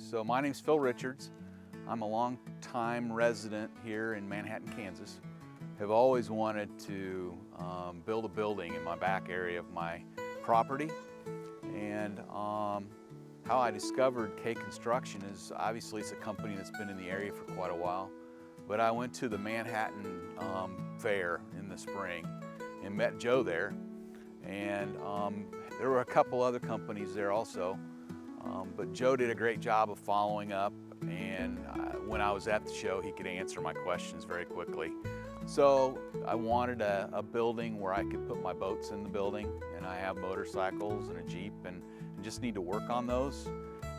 So my name's Phil Richards. I'm a long-time resident here in Manhattan, Kansas. Have always wanted to build a building in my back area of my property. And how I discovered K Construction is obviously it's a company that's been in the area for quite a while. But I went to the Manhattan Fair in the spring and met Joe there. And there were a couple other companies there also. But Joe did a great job of following up, and when I was at the show, he could answer my questions very quickly. So I wanted a building where I could put my boats in the building, and I have motorcycles and a Jeep and just need to work on those.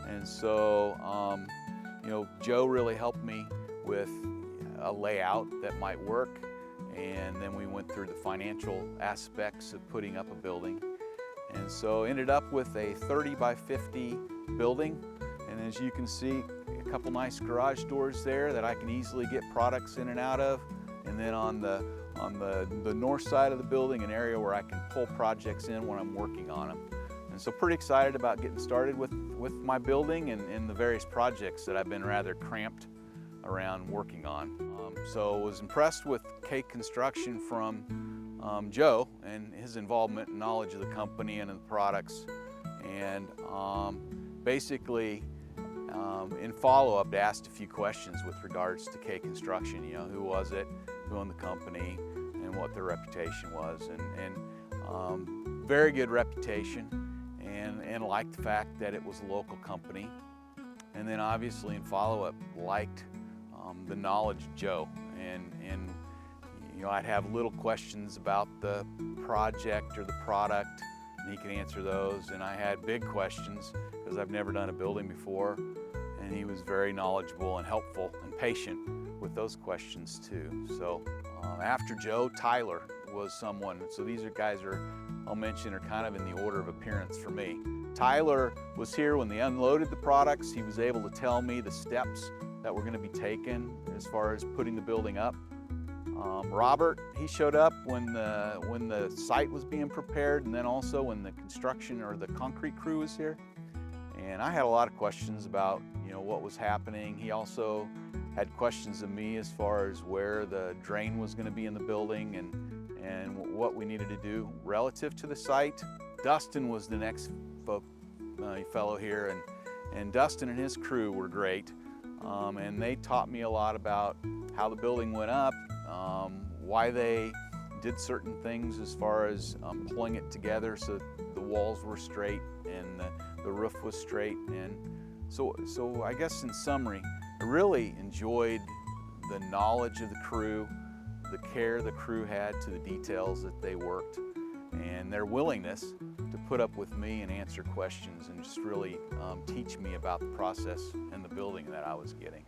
And so, Joe really helped me with a layout that might work, and then we went through the financial aspects of putting up a building. And so ended up with a 30 by 50 building, and as you can see, a couple nice garage doors there that I can easily get products in and out of, and then on the north side of the building, an area where I can pull projects in when I'm working on them. And so pretty excited about getting started with my building and the various projects that I've been rather cramped around working on. So was impressed with K Construction from Joe and his involvement and knowledge of the company and of the products, and basically in follow-up asked a few questions with regards to K Construction. Who was it, who owned the company, and what their reputation was, and very good reputation, and liked the fact that it was a local company. And then obviously in follow-up liked the knowledge of Joe, and I'd have little questions about the project or the product, and he could answer those. And I had big questions because I've never done a building before, and he was very knowledgeable and helpful and patient with those questions too. So after Joe, Tyler was someone. So these are guys I'll mention are kind of in the order of appearance for me. Tyler was here when they unloaded the products. He was able to tell me the steps that were going to be taken as far as putting the building up. Robert, he showed up when the site was being prepared, and then also when the construction or the concrete crew was here. And I had a lot of questions about what was happening. He also had questions of me as far as where the drain was going to be in the building and what we needed to do relative to the site. Dustin was the next fellow here, and Dustin and his crew were great. And they taught me a lot about how the building went up, why they did certain things as far as pulling it together so the walls were straight and the roof was straight. And so I guess in summary, I really enjoyed the knowledge of the crew, the care the crew had to the details that they worked, and their willingness to put up with me and answer questions and just really teach me about the process and the building that I was getting.